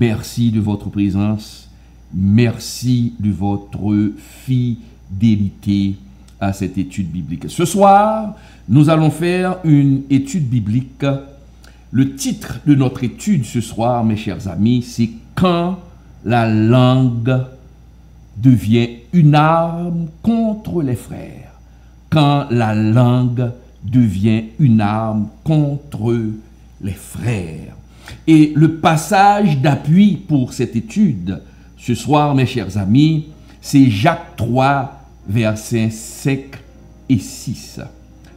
merci de votre présence, merci de votre fidélité à cette étude biblique. Ce soir, nous allons faire une étude biblique. Le titre de notre étude ce soir, mes chers amis, c'est « Quand la langue devient une arme contre les frères ». Quand la langue devient une arme contre les frères. Et le passage d'appui pour cette étude, ce soir, mes chers amis, c'est Jacques 3, versets 5 et 6.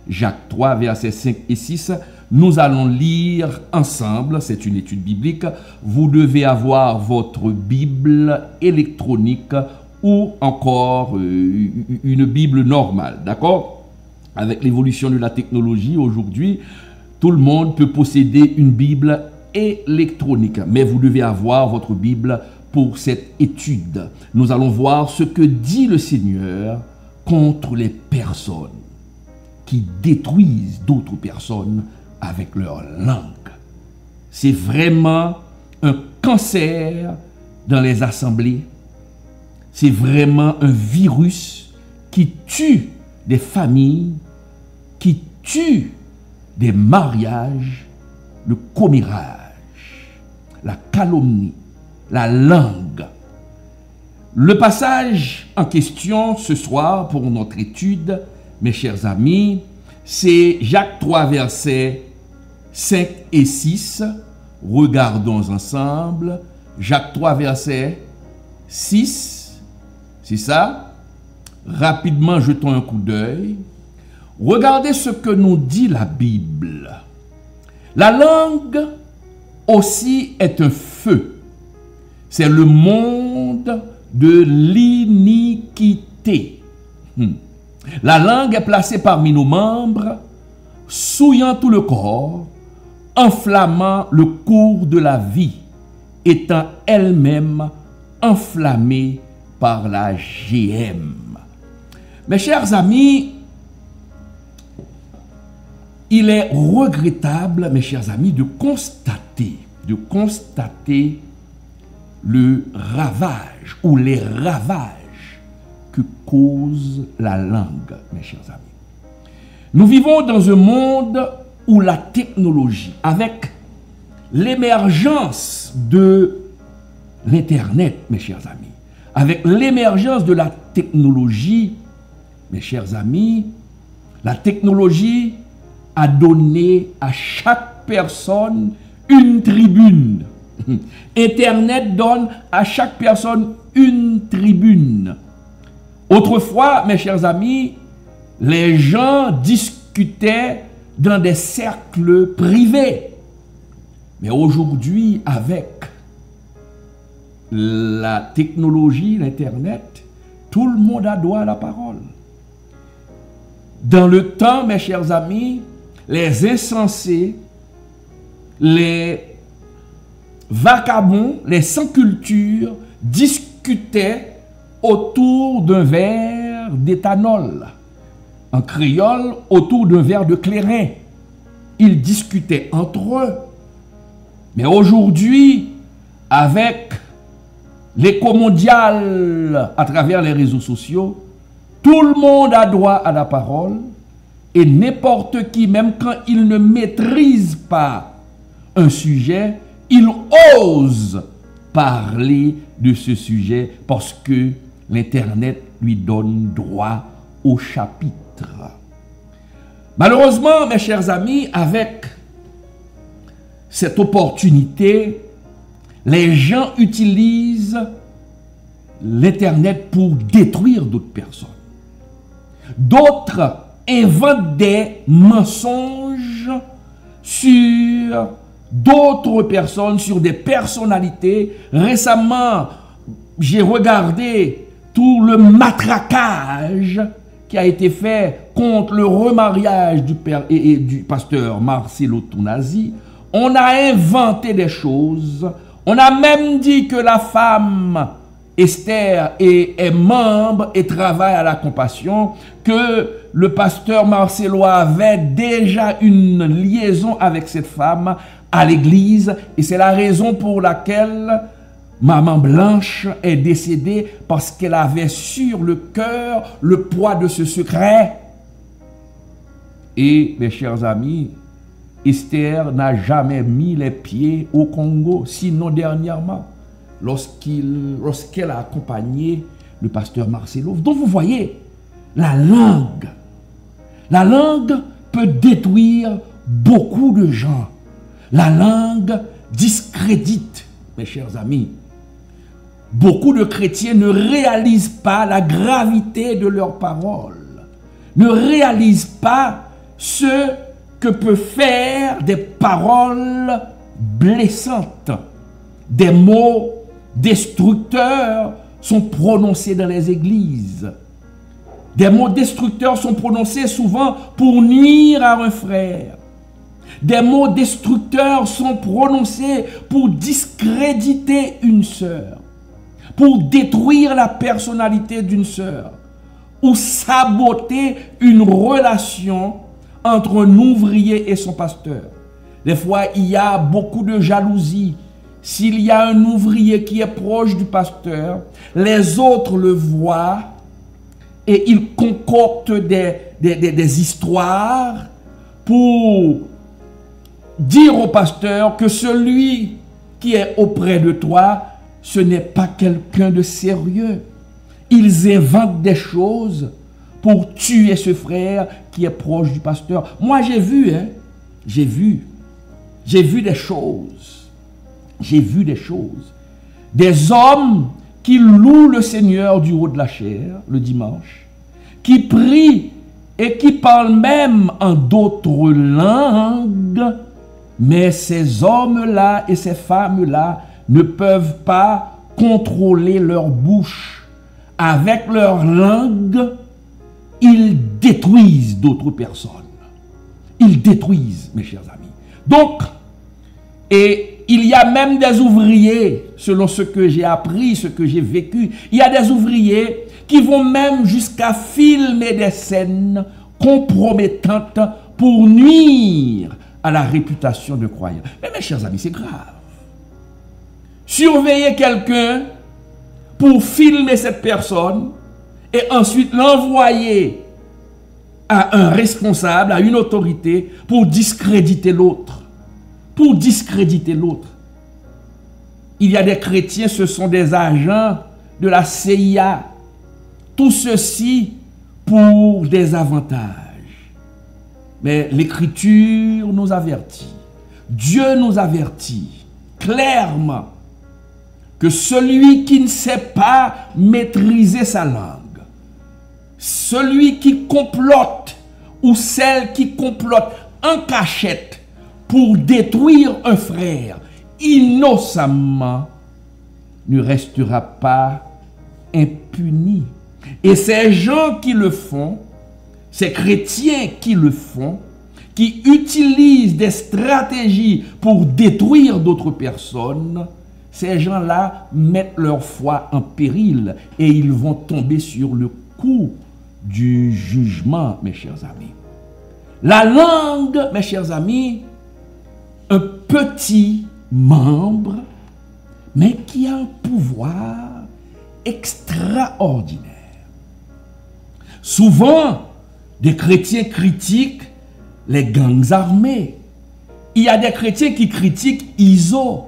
Jacques 3, versets 5 et 6. Nous allons lire ensemble, c'est une étude biblique. Vous devez avoir votre Bible électronique ou encore une Bible normale, d'accord? Avec l'évolution de la technologie aujourd'hui, tout le monde peut posséder une Bible électronique, mais vous devez avoir votre Bible pour cette étude. Nous allons voir ce que dit le Seigneur contre les personnes qui détruisent d'autres personnes avec leur langue. C'est vraiment un cancer dans les assemblées. C'est vraiment un virus qui tue des familles, qui tue des mariages, le commérage, la calomnie, la langue. Le passage en question ce soir pour notre étude, mes chers amis, c'est Jacques 3, versets 5 et 6. Regardons ensemble. Jacques 3, verset 6. C'est ça? Rapidement, jetons un coup d'œil. Regardez ce que nous dit la Bible. La langue aussi est un feu. C'est le monde de l'iniquité. La langue est placée parmi nos membres, souillant tout le corps, enflammant le cours de la vie, étant elle-même enflammée par la GM. Mes chers amis, il est regrettable, mes chers amis, de constater le ravage ou les ravages que cause la langue, mes chers amis. Nous vivons dans un monde où la technologie, avec l'émergence de l'Internet, mes chers amis, avec l'émergence de la technologie, mes chers amis, la technologie a donné à chaque personne une tribune. Internet donne à chaque personne une tribune. Autrefois, mes chers amis, les gens discutaient dans des cercles privés. Mais aujourd'hui, avec la technologie, l'Internet, tout le monde a droit à la parole. Dans le temps, mes chers amis, les insensés, les vagabonds, les sans-culture discutaient autour d'un verre d'éthanol. En créole, autour d'un verre de clairin. Ils discutaient entre eux. Mais aujourd'hui, avec l'écho mondial à travers les réseaux sociaux, tout le monde a droit à la parole. Et n'importe qui, même quand il ne maîtrise pas un sujet, il ose parler de ce sujet parce que l'Internet lui donne droit au chapitre. Malheureusement, mes chers amis, avec cette opportunité, les gens utilisent l'Internet pour détruire d'autres personnes. D'autres inventent des mensonges sur d'autres personnes, sur des personnalités. Récemment, j'ai regardé tout le matraquage qui a été fait contre le remariage du père et du pasteur Marcelo Tounasi. On a inventé des choses. On a même dit que la femme Esther est membre et travaille à la compassion, que le pasteur Marcelo avait déjà une liaison avec cette femme à l'église, et c'est la raison pour laquelle Maman Blanche est décédée parce qu'elle avait sur le cœur le poids de ce secret. Et, mes chers amis, Esther n'a jamais mis les pieds au Congo, sinon dernièrement, lorsqu'elle a accompagné le pasteur Marcelo. Donc vous voyez, la langue peut détruire beaucoup de gens. La langue discrédite, mes chers amis. Beaucoup de chrétiens ne réalisent pas la gravité de leurs paroles, ne réalisent pas ce que peuvent faire des paroles blessantes. Des mots destructeurs sont prononcés dans les églises. Des mots destructeurs sont prononcés souvent pour nuire à un frère. Des mots destructeurs sont prononcés pour discréditer une sœur, pour détruire la personnalité d'une sœur, ou saboter une relation entre un ouvrier et son pasteur. Des fois, il y a beaucoup de jalousie. S'il y a un ouvrier qui est proche du pasteur, les autres le voient et ils concoctent des histoires pour dire au pasteur que celui qui est auprès de toi, ce n'est pas quelqu'un de sérieux. Ils inventent des choses pour tuer ce frère qui est proche du pasteur. Moi, j'ai vu des choses. J'ai vu des choses. Des hommes qui louent le Seigneur du haut de la chair, le dimanche, qui prient et qui parlent même en d'autres langues, mais ces hommes-là et ces femmes-là ne peuvent pas contrôler leur bouche. Avec leur langue, ils détruisent d'autres personnes. Ils détruisent, mes chers amis. Donc, et il y a même des ouvriers, selon ce que j'ai appris, ce que j'ai vécu, il y a des ouvriers qui vont même jusqu'à filmer des scènes compromettantes pour nuire à la réputation de croyants. Mais mes chers amis, c'est grave. Surveiller quelqu'un pour filmer cette personne et ensuite l'envoyer à un responsable, à une autorité, pour discréditer l'autre. Pour discréditer l'autre. Il y a des chrétiens, ce sont des agents de la CIA. Tout ceci pour des avantages. Mais l'Écriture nous avertit, Dieu nous avertit clairement que celui qui ne sait pas maîtriser sa langue, celui qui complote ou celle qui complote en cachette pour détruire un frère innocemment ne restera pas impuni. Et ces gens qui le font, ces chrétiens qui le font, qui utilisent des stratégies pour détruire d'autres personnes, ces gens-là mettent leur foi en péril et ils vont tomber sur le coup du jugement, mes chers amis. La langue, mes chers amis, un petit membre, mais qui a un pouvoir extraordinaire. Souvent, des chrétiens critiquent les gangs armés. Il y a des chrétiens qui critiquent Iso,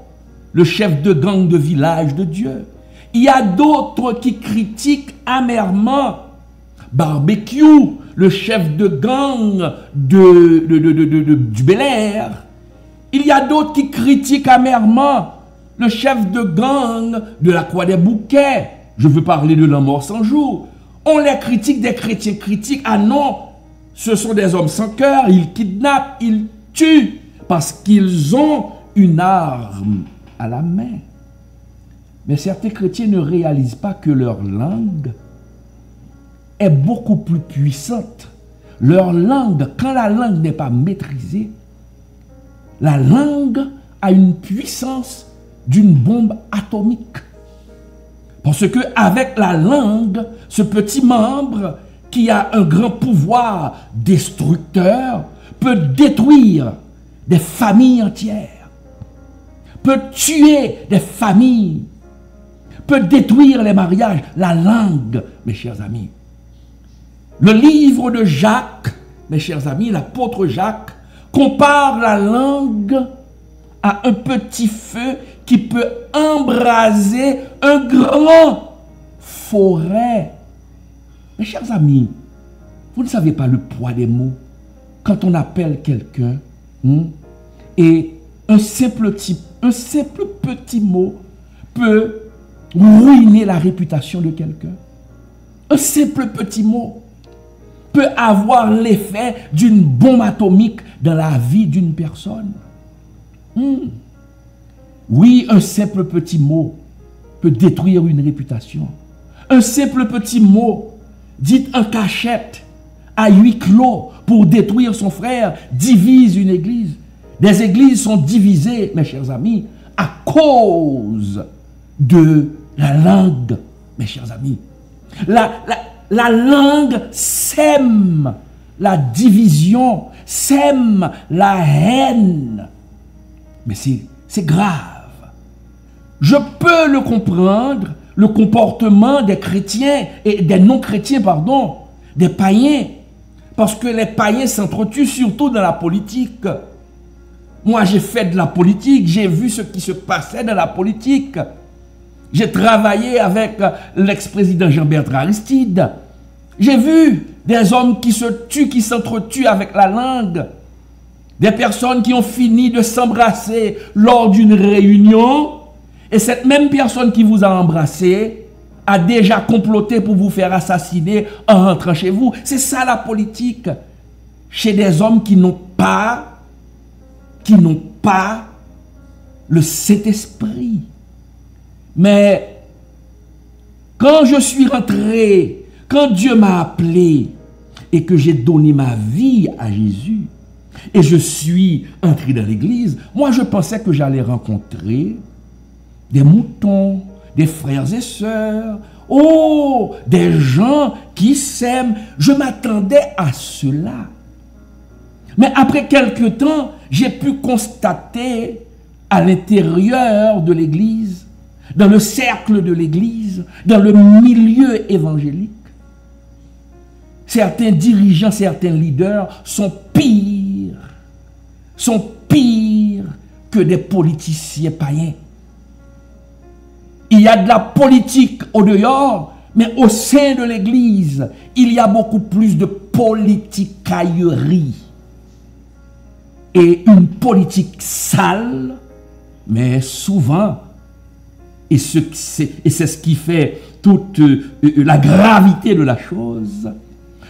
le chef de gang de village de Dieu. Il y a d'autres qui critiquent amèrement Barbecue, le chef de gang du Bel Air. Il y a d'autres qui critiquent amèrement le chef de gang de la Croix des Bouquets. Je veux parler de la mort sans jour. On les critique, des chrétiens critiques. Ah non, ce sont des hommes sans cœur. Ils kidnappent, ils tuent parce qu'ils ont une arme à la main. Mais certains chrétiens ne réalisent pas que leur langue est beaucoup plus puissante. Leur langue, quand la langue n'est pas maîtrisée, la langue a une puissance d'une bombe atomique. Parce que avec la langue, ce petit membre qui a un grand pouvoir destructeur peut détruire des familles entières, peut tuer des familles peut détruire les mariages. La langue, mes chers amis. Le livre de Jacques, mes chers amis, l'apôtre Jacques, compare la langue à un petit feu qui peut embraser un grand forêt. Mes chers amis, vous ne savez pas le poids des mots. Quand on appelle quelqu'un, et un simple petit mot peut ruiner la réputation de quelqu'un. Un simple petit mot peut avoir l'effet d'une bombe atomique dans la vie d'une personne. Oui, un simple petit mot peut détruire une réputation. Un simple petit mot, dit en cachette, à huis clos, pour détruire son frère, divise une église. Des églises sont divisées, mes chers amis, à cause de la langue, mes chers amis. La langue sème la division, sème la haine. Mais c'est grave. Je peux le comprendre, le comportement des chrétiens, et des non-chrétiens, pardon, des païens, parce que les païens s'entretuent surtout dans la politique. Moi, j'ai fait de la politique, j'ai vu ce qui se passait dans la politique. J'ai travaillé avec l'ex-président Jean-Bertrand Aristide. J'ai vu des hommes qui se tuent, qui s'entretuent avec la langue. Des personnes qui ont fini de s'embrasser lors d'une réunion. Et cette même personne qui vous a embrassé a déjà comploté pour vous faire assassiner en rentrant chez vous. C'est ça la politique. Chez des hommes qui n'ont pas le Saint-Esprit. Mais quand je suis rentré, quand Dieu m'a appelé et que j'ai donné ma vie à Jésus et je suis entré dans l'église, moi je pensais que j'allais rencontrer des moutons, des frères et sœurs, des gens qui s'aiment. Je m'attendais à cela. Mais après quelque temps, j'ai pu constater à l'intérieur de l'église, dans le cercle de l'église, dans le milieu évangélique, certains dirigeants, certains leaders sont pires que des politiciens païens. Il y a de la politique au dehors, mais au sein de l'église, il y a beaucoup plus de politicaillerie. Et une politique sale, mais souvent, et c'est ce qui fait toute la gravité de la chose,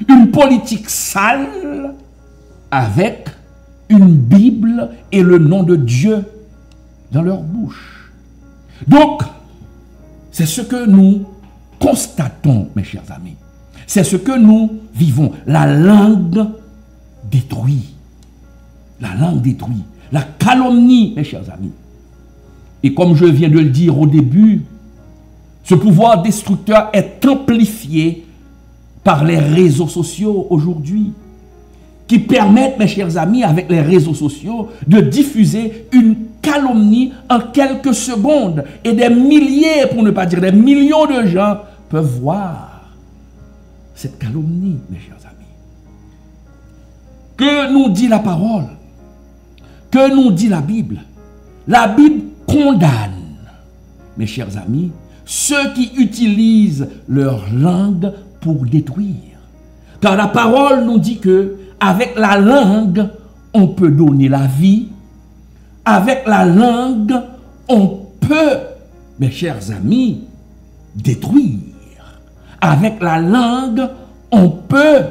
une politique sale avec une Bible et le nom de Dieu dans leur bouche. Donc, c'est ce que nous constatons, mes chers amis. C'est ce que nous vivons. La langue détruit. La langue détruit. La calomnie, mes chers amis. Et comme je viens de le dire au début, ce pouvoir destructeur est amplifié par les réseaux sociaux aujourd'hui, qui permettent, mes chers amis, avec les réseaux sociaux, de diffuser une calomnie en quelques secondes. Et des milliers, pour ne pas dire des millions de gens peuvent voir cette calomnie, mes chers amis. Que nous dit la parole? Que nous dit la Bible? La Bible condamne, mes chers amis, ceux qui utilisent leur langue pour détruire. Car la parole nous dit que avec la langue, on peut donner la vie. Avec la langue, on peut, mes chers amis, détruire. Avec la langue, on peut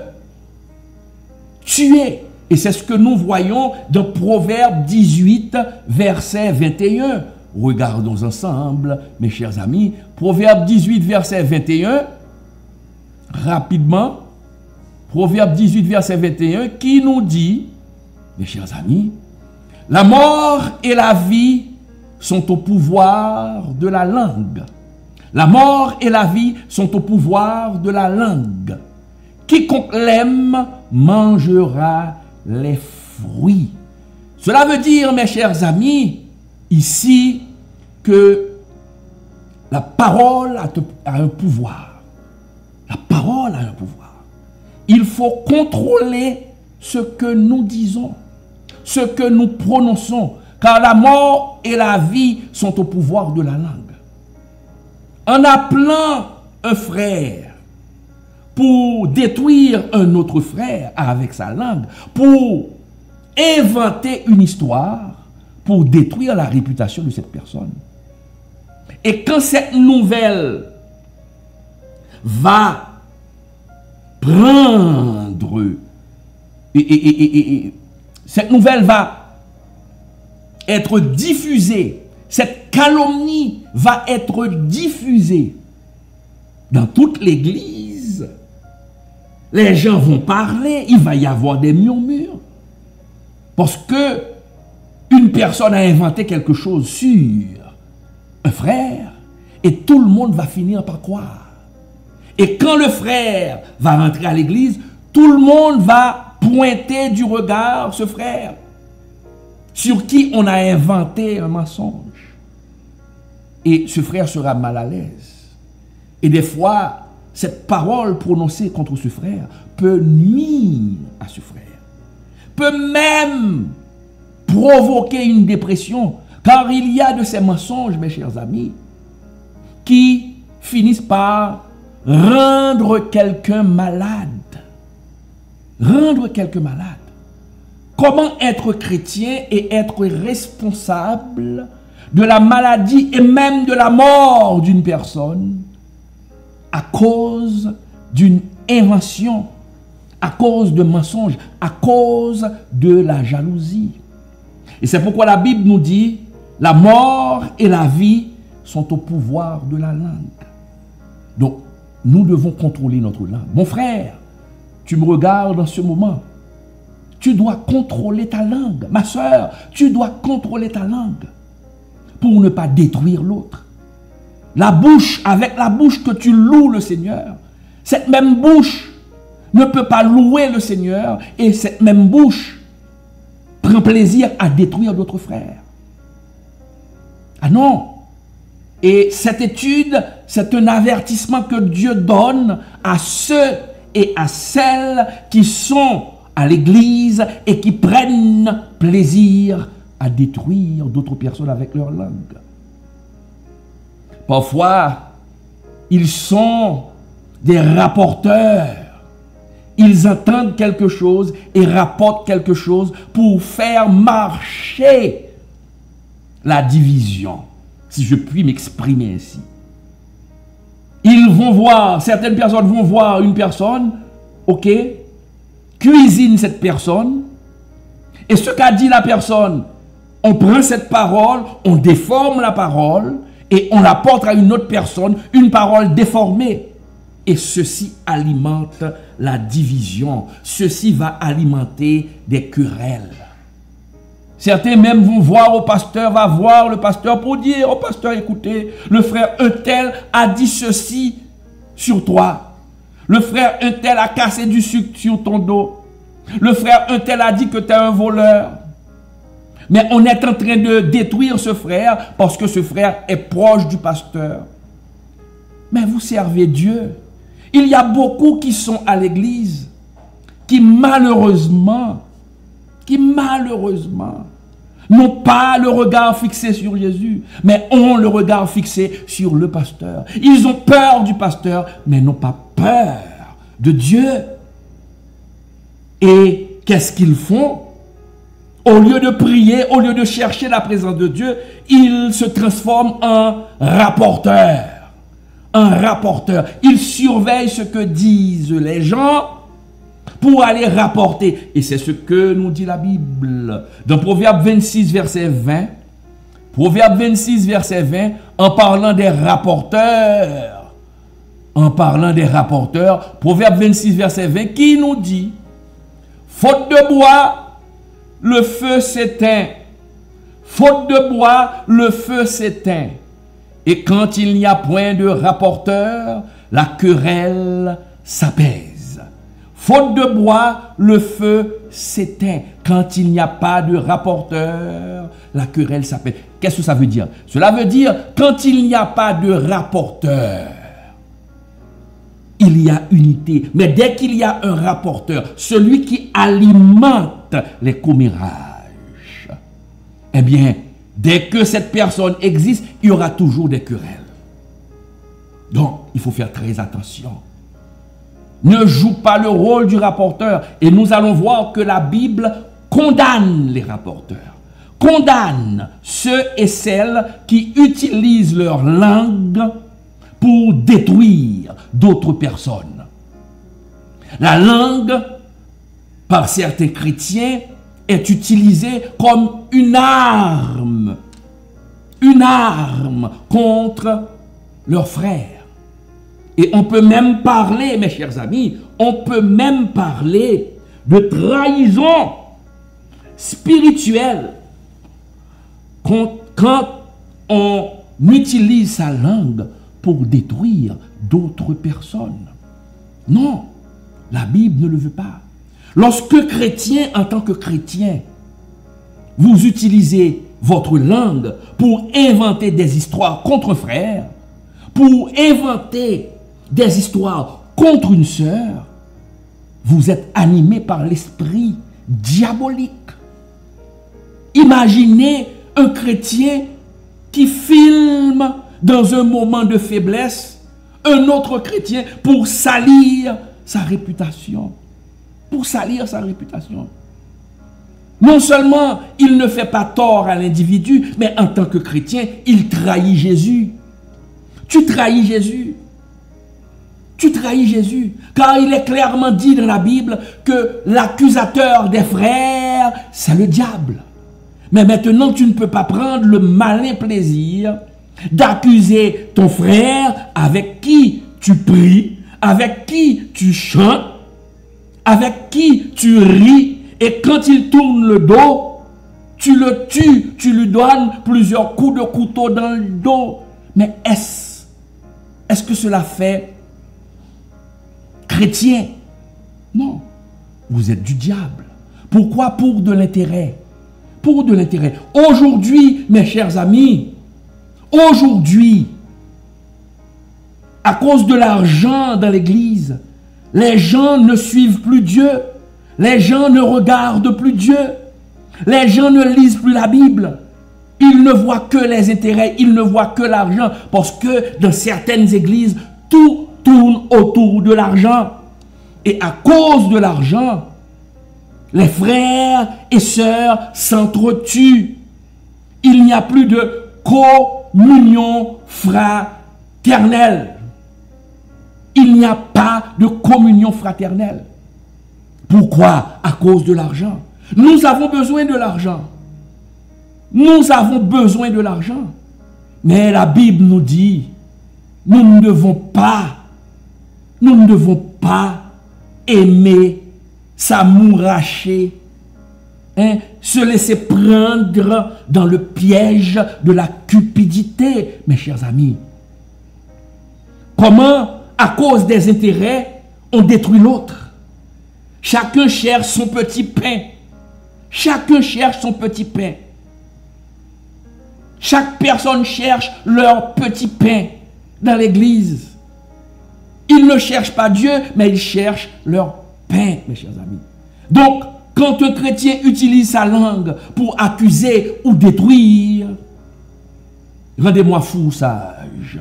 tuer. Et c'est ce que nous voyons dans Proverbe 18, verset 21. Regardons ensemble, mes chers amis. Proverbe 18, verset 21. Rapidement. Proverbe 18, verset 21, qui nous dit, mes chers amis, la mort et la vie sont au pouvoir de la langue. La mort et la vie sont au pouvoir de la langue. Quiconque l'aime mangera les fruits. Cela veut dire, mes chers amis, ici, que La parole a un pouvoir. La parole a un pouvoir. Il faut contrôler ce que nous disons, ce que nous prononçons, car la mort et la vie sont au pouvoir de la langue. En appelant un frère pour détruire un autre frère avec sa langue, pour inventer une histoire, pour détruire la réputation de cette personne. Et quand cette nouvelle va prendre, cette nouvelle va être diffusée, cette calomnie va être diffusée dans toute l'église, les gens vont parler, il va y avoir des murmures, parce que une personne a inventé quelque chose sur un frère, et tout le monde va finir par croire. Et quand le frère va rentrer à l'église, tout le monde va pointer du regard ce frère, sur qui on a inventé un mensonge. Et ce frère sera mal à l'aise. Et des fois, cette parole prononcée contre ce frère peut nuire à ce frère, peut même provoquer une dépression, car il y a de ces mensonges, mes chers amis, qui finissent par rendre quelqu'un malade. Rendre quelqu'un malade. Comment être chrétien et être responsable de la maladie et même de la mort d'une personne à cause d'une invention, à cause de mensonges, à cause de la jalousie. Et c'est pourquoi la Bible nous dit, la mort et la vie sont au pouvoir de la langue. Donc, nous devons contrôler notre langue. Mon frère, tu me regardes en ce moment. Tu dois contrôler ta langue. Ma soeur, tu dois contrôler ta langue pour ne pas détruire l'autre. La bouche, avec la bouche que tu loues le Seigneur, cette même bouche ne peut pas louer le Seigneur et cette même bouche prend plaisir à détruire d'autres frères. Ah non! Et cette étude, c'est un avertissement que Dieu donne à ceux et à celles qui sont à l'église et qui prennent plaisir à détruire d'autres personnes avec leur langue. Parfois, ils sont des rapporteurs. Ils entendent quelque chose et rapportent quelque chose pour faire marcher la division, si je puis m'exprimer ainsi. Ils vont voir, certaines personnes vont voir une personne, ok, cuisine cette personne, et ce qu'a dit la personne, on prend cette parole, on déforme la parole, et on l'apporte à une autre personne, une parole déformée. Et ceci alimente la division. Ceci va alimenter des querelles. Certains même vont voir au pasteur, va voir le pasteur pour dire au pasteur, écoutez, le frère un tel a dit ceci sur toi. Le frère un tel a cassé du sucre sur ton dos. Le frère un tel a dit que tu es un voleur. Mais on est en train de détruire ce frère parce que ce frère est proche du pasteur. Mais vous servez Dieu. Il y a beaucoup qui sont à l'église, qui malheureusement, n'ont pas le regard fixé sur Jésus, mais ont le regard fixé sur le pasteur. Ils ont peur du pasteur, mais n'ont pas peur de Dieu. Et qu'est-ce qu'ils font? Au lieu de prier, au lieu de chercher la présence de Dieu, ils se transforment en rapporteurs. Un rapporteur. Il surveille ce que disent les gens pour aller rapporter. Et c'est ce que nous dit la Bible. Dans Proverbe 26, verset 20, Proverbe 26, verset 20, en parlant des rapporteurs, Proverbe 26, verset 20, qui nous dit, faute de bois, le feu s'éteint. Faute de bois, le feu s'éteint. Et quand il n'y a point de rapporteur, la querelle s'apaise. Faute de bois, le feu s'éteint. Quand il n'y a pas de rapporteur, la querelle s'appelle. Qu'est-ce que ça veut dire? Cela veut dire, quand il n'y a pas de rapporteur, il y a unité. Mais dès qu'il y a un rapporteur, celui qui alimente les commérages, eh bien, dès que cette personne existe, il y aura toujours des querelles. Donc, il faut faire très attention. Ne joue pas le rôle du rapporteur. Et nous allons voir que la Bible condamne les rapporteurs. Condamne ceux et celles qui utilisent leur langue pour détruire d'autres personnes. La langue, par certains chrétiens, est utilisée comme une arme contre leurs frères. Et on peut même parler, mes chers amis, on peut même parler de trahison spirituelle quand on utilise sa langue pour détruire d'autres personnes. Non, la Bible ne le veut pas. Lorsque chrétien, en tant que chrétien, vous utilisez votre langue pour inventer des histoires contre un frère, pour inventer des histoires contre une sœur, vous êtes animé par l'esprit diabolique. Imaginez un chrétien qui filme dans un moment de faiblesse un autre chrétien pour salir sa réputation. Pour salir sa réputation. Non seulement il ne fait pas tort à l'individu, mais en tant que chrétien, il trahit Jésus. Tu trahis Jésus. Tu trahis Jésus. Car il est clairement dit dans la Bible que l'accusateur des frères, c'est le diable. Mais maintenant, tu ne peux pas prendre le malin plaisir d'accuser ton frère avec qui tu pries, avec qui tu chantes, avec qui tu ris, et quand il tourne le dos, tu le tues, tu lui donnes plusieurs coups de couteau dans le dos. Mais est-ce que cela fait chrétien? Non, vous êtes du diable. Pourquoi? Pour de l'intérêt. Pour de l'intérêt. Aujourd'hui, mes chers amis, aujourd'hui, à cause de l'argent dans l'église, les gens ne suivent plus Dieu. Les gens ne regardent plus Dieu. Les gens ne lisent plus la Bible. Ils ne voient que les intérêts, ils ne voient que l'argent. Parce que dans certaines églises, tout tourne autour de l'argent. Et à cause de l'argent, les frères et sœurs s'entretuent. Il n'y a plus de communion fraternelle. Il n'y a pas de communion fraternelle. Pourquoi? À cause de l'argent. Nous avons besoin de l'argent. Nous avons besoin de l'argent. Mais la Bible nous dit, nous ne devons pas aimer s'amouracher, se laisser prendre dans le piège de la cupidité, mes chers amis. Comment, à cause des intérêts, on détruit l'autre? Chacun cherche son petit pain. Chacun cherche son petit pain. Chaque personne cherche leur petit pain dans l'église. Ils ne cherchent pas Dieu, mais ils cherchent leur pain, mes chers amis. Donc, quand un chrétien utilise sa langue pour accuser ou détruire, rendez-moi fou ou sage.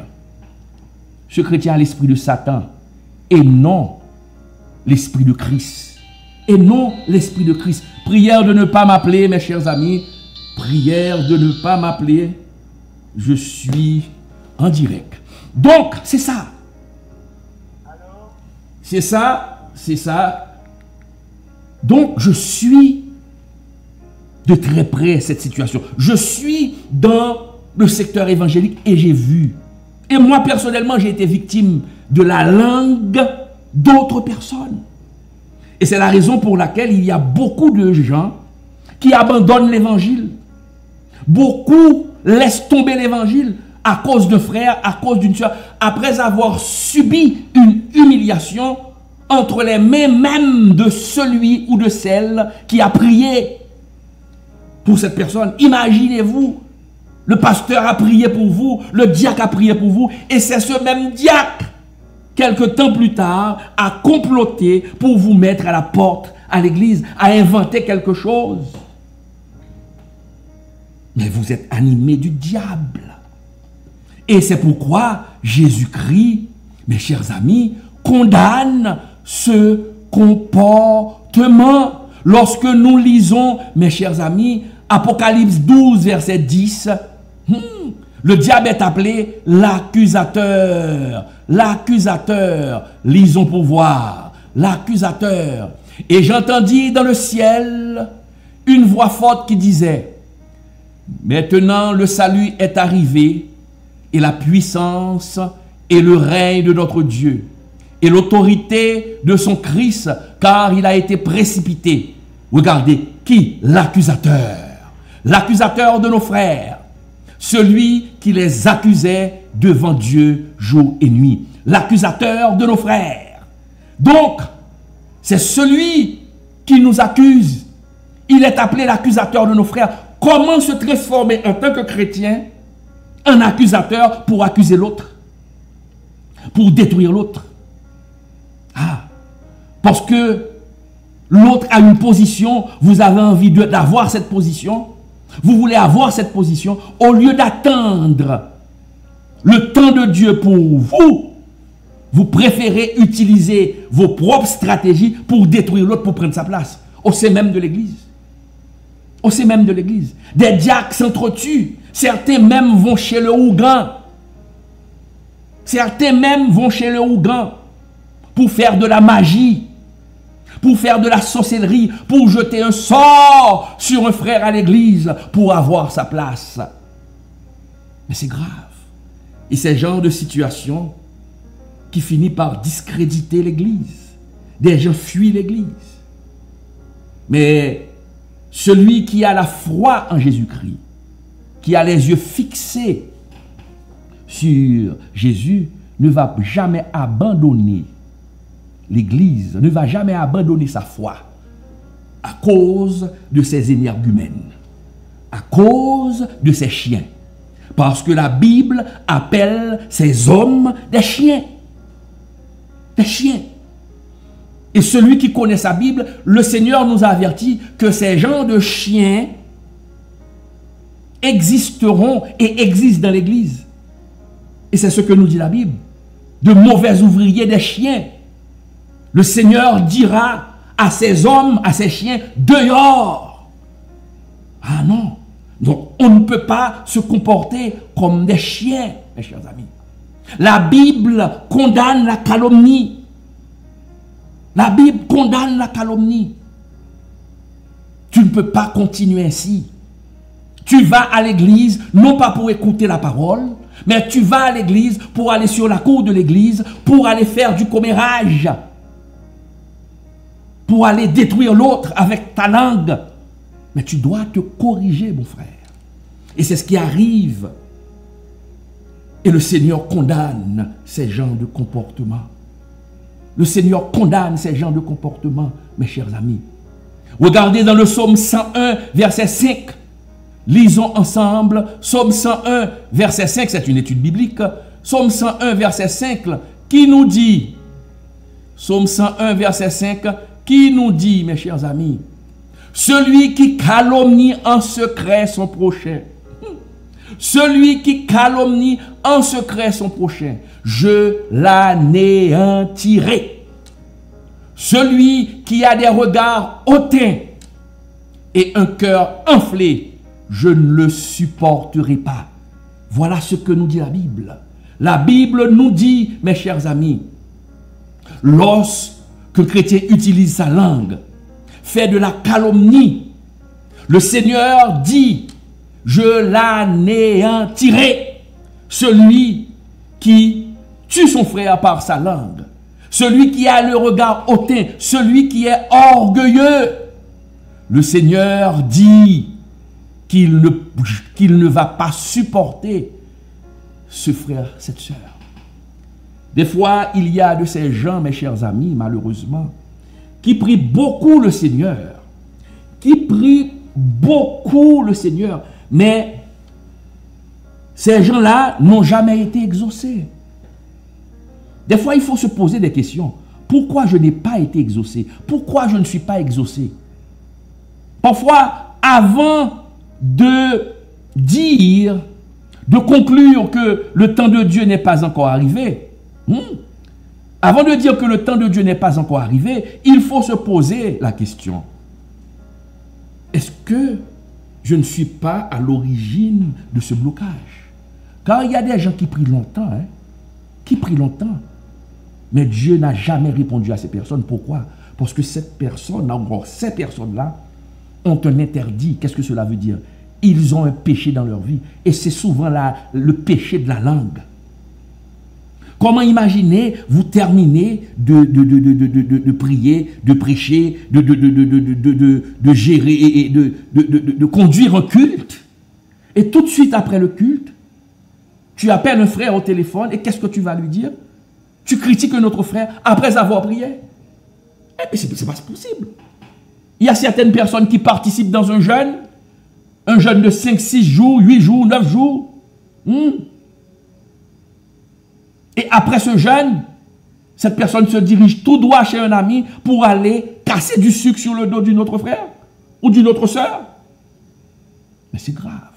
Ce chrétien a l'esprit de Satan et non l'esprit de Christ. Et non l'esprit de Christ. Prière de ne pas m'appeler, mes chers amis. Prière de ne pas m'appeler. Je suis en direct. Donc, c'est ça. C'est ça. C'est ça. Donc, je suis de très près cette situation. Je suis dans le secteur évangélique et j'ai vu. Et moi, personnellement, j'ai été victime de la langue d'autres personnes. Et c'est la raison pour laquelle il y a beaucoup de gens qui abandonnent l'évangile. Beaucoup laissent tomber l'évangile à cause d'un frère, à cause d'une soeur. Après avoir subi une humiliation, entre les mains même de celui ou de celle qui a prié pour cette personne. Imaginez-vous, le pasteur a prié pour vous, le diacre a prié pour vous, et c'est ce même diacre, quelque temps plus tard, a comploté pour vous mettre à la porte à l'église, a inventé quelque chose. Mais vous êtes animés du diable. Et c'est pourquoi Jésus-Christ, mes chers amis, condamne ce comportement. Lorsque nous lisons, mes chers amis, Apocalypse 12, verset 10, le diable est appelé l'accusateur. L'accusateur, lisons pour voir, l'accusateur. Et j'entendis dans le ciel une voix forte qui disait, maintenant le salut est arrivé, et la puissance et le règne de notre Dieu, et l'autorité de son Christ, car il a été précipité. Regardez, qui? L'accusateur. L'accusateur de nos frères. Celui qui les accusait devant Dieu jour et nuit. L'accusateur de nos frères. Donc, c'est celui qui nous accuse. Il est appelé l'accusateur de nos frères. Comment se transformer en tant que chrétien en accusateur pour accuser l'autre? Pour détruire l'autre? Ah, parce que l'autre a une position, vous avez envie d'avoir cette position, vous voulez avoir cette position, au lieu d'attendre le temps de Dieu pour vous, vous préférez utiliser vos propres stratégies pour détruire l'autre, pour prendre sa place, au sein même de l'église. Au sein même de l'église. Des diacres s'entretuent, certains même vont chez le Ougan. Certains même vont chez le Ougan pour faire de la magie, pour faire de la sorcellerie, pour jeter un sort sur un frère à l'église pour avoir sa place. Mais c'est grave. Et c'est le genre de situation qui finit par discréditer l'église. Des gens fuient l'église. Mais celui qui a la foi en Jésus-Christ, qui a les yeux fixés sur Jésus, ne va jamais abandonner l'église, ne va jamais abandonner sa foi à cause de ses énergumènes, à cause de ses chiens. Parce que la Bible appelle ces hommes des chiens. Des chiens. Et celui qui connaît sa Bible, le Seigneur nous a averti que ces genres de chiens existeront et existent dans l'église. Et c'est ce que nous dit la Bible. De mauvais ouvriers, des chiens. Le Seigneur dira à ces hommes, à ces chiens, dehors. Ah non. Donc on ne peut pas se comporter comme des chiens, mes chers amis. La Bible condamne la calomnie. La Bible condamne la calomnie. Tu ne peux pas continuer ainsi. Tu vas à l'église, non pas pour écouter la parole, mais tu vas à l'église pour aller sur la cour de l'église, pour aller faire du commérage, pour aller détruire l'autre avec ta langue. Mais tu dois te corriger, mon frère. Et c'est ce qui arrive. Et le Seigneur condamne ces genres de comportements. Le Seigneur condamne ces genres de comportements, mes chers amis. Regardez dans le psaume 101, verset 5. Lisons ensemble. Psaume 101, verset 5, c'est une étude biblique. Psaume 101, verset 5, qui nous dit, Psaume 101, verset 5, qui nous dit, mes chers amis, celui qui calomnie en secret son prochain. Celui qui calomnie en secret son prochain, je l'anéantirai. Celui qui a des regards hautains et un cœur enflé, je ne le supporterai pas. Voilà ce que nous dit la Bible. La Bible nous dit, mes chers amis, lorsqu'un chrétien utilise sa langue, fait de la calomnie, le Seigneur dit, je l'anéantirai. Celui qui tue son frère par sa langue, celui qui a le regard hautain, celui qui est orgueilleux, le Seigneur dit qu'il ne va pas supporter ce frère, cette sœur. Des fois, il y a de ces gens, mes chers amis, malheureusement, qui prient beaucoup le Seigneur. Qui prient beaucoup le Seigneur. Mais ces gens-là n'ont jamais été exaucés. Des fois, il faut se poser des questions. Pourquoi je n'ai pas été exaucé? Pourquoi je ne suis pas exaucé? Parfois, avant de dire, de conclure que le temps de Dieu n'est pas encore arrivé, avant de dire que le temps de Dieu n'est pas encore arrivé, il faut se poser la question. Est-ce que je ne suis pas à l'origine de ce blocage? Car il y a des gens qui prient longtemps, qui prient longtemps. Mais Dieu n'a jamais répondu à ces personnes. Pourquoi? Parce que cette personne, encore ces personnes-là, ont un interdit. Qu'est-ce que cela veut dire? Ils ont un péché dans leur vie. Et c'est souvent le péché de la langue. Comment imaginer vous terminer de prier, de prêcher, de gérer et de conduire un culte? Et tout de suite après le culte, tu appelles un frère au téléphone et qu'est-ce que tu vas lui dire? Tu critiques un autre frère après avoir prié? Mais c'est pas possible. Il y a certaines personnes qui participent dans un jeûne de 5, 6 jours, 8 jours, 9 jours. Et après ce jeûne, cette personne se dirige tout droit chez un ami pour aller casser du sucre sur le dos d'un autre frère ou d'une autre sœur. Mais c'est grave.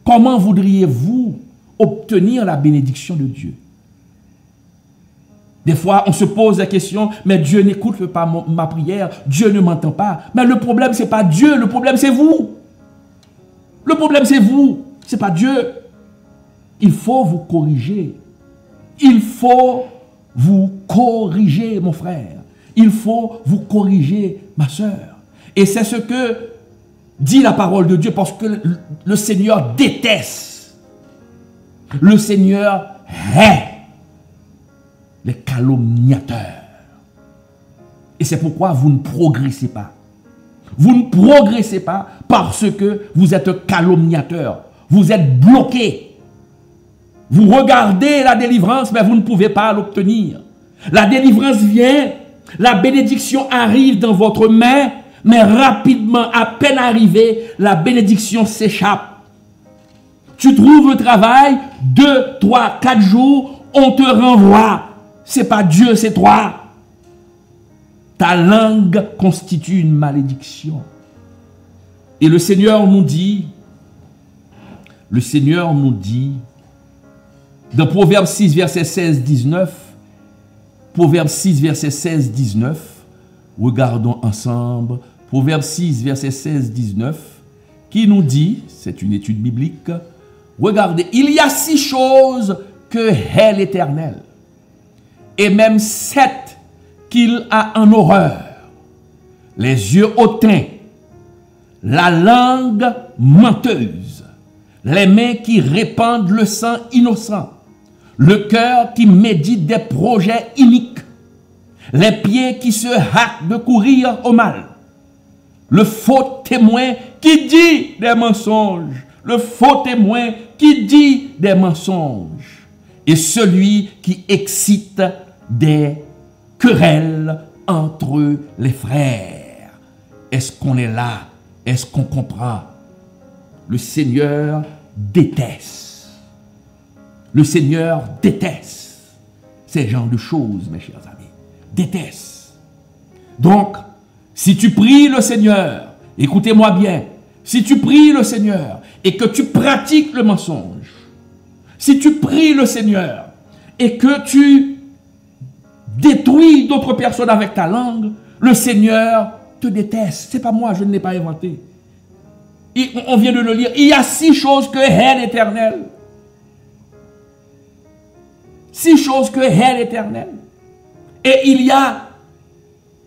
Comment voudriez-vous obtenir la bénédiction de Dieu? Des fois, on se pose la question, mais Dieu n'écoute pas ma prière, Dieu ne m'entend pas. Mais le problème, ce n'est pas Dieu, le problème, c'est vous. Le problème, c'est vous, ce n'est pas Dieu. Il faut vous corriger. Il faut vous corriger, mon frère. Il faut vous corriger, ma soeur. Et c'est ce que dit la parole de Dieu, parce que le Seigneur déteste. Le Seigneur hait les calomniateurs. Et c'est pourquoi vous ne progressez pas. Vous ne progressez pas parce que vous êtes un calomniateur. Vous êtes bloqué. Vous regardez la délivrance, mais vous ne pouvez pas l'obtenir. La délivrance vient, la bénédiction arrive dans votre main, mais rapidement, à peine arrivée, la bénédiction s'échappe. Tu trouves un travail, 2, 3, 4 jours, on te renvoie. C'est pas Dieu, c'est toi. Ta langue constitue une malédiction. Et le Seigneur nous dit, dans Proverbe 6, verset 16-19, Proverbe 6, verset 16-19, regardons ensemble, Proverbe 6, verset 16-19, qui nous dit, c'est une étude biblique, regardez, il y a 6 choses que hait l'Éternel, et même 7 qu'il a en horreur: les yeux hautains, la langue menteuse, les mains qui répandent le sang innocent, le cœur qui médite des projets iniques, les pieds qui se hâtent de courir au mal, le faux témoin qui dit des mensonges, le faux témoin qui dit des mensonges, et celui qui excite des querelles entre les frères. Est-ce qu'on est là? Est-ce qu'on comprend? Le Seigneur déteste. Le Seigneur déteste ces genres de choses, mes chers amis. Déteste. Donc, si tu pries le Seigneur, écoutez-moi bien, si tu pries le Seigneur et que tu pratiques le mensonge, si tu pries le Seigneur et que tu détruis d'autres personnes avec ta langue, le Seigneur te déteste. C'est pas moi, je ne l'ai pas inventé. On vient de le lire. Il y a 6 choses que hait l'Éternel. 6 choses que hait l'Éternel. Et il y a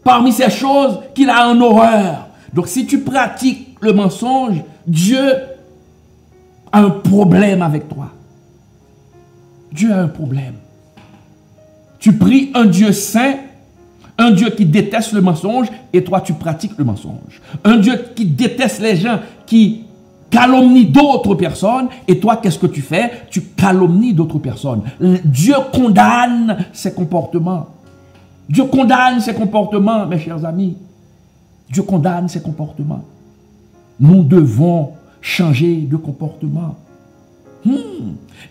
parmi ces choses qu'il a en horreur. Donc si tu pratiques le mensonge, Dieu a un problème avec toi. Dieu a un problème. Tu pries un Dieu saint, un Dieu qui déteste le mensonge, et toi tu pratiques le mensonge. Un Dieu qui déteste les gens qui calomnie d'autres personnes, et toi, qu'est-ce que tu fais? Tu calomnies d'autres personnes. Dieu condamne ces comportements. Dieu condamne ces comportements, mes chers amis. Dieu condamne ces comportements. Nous devons changer de comportement.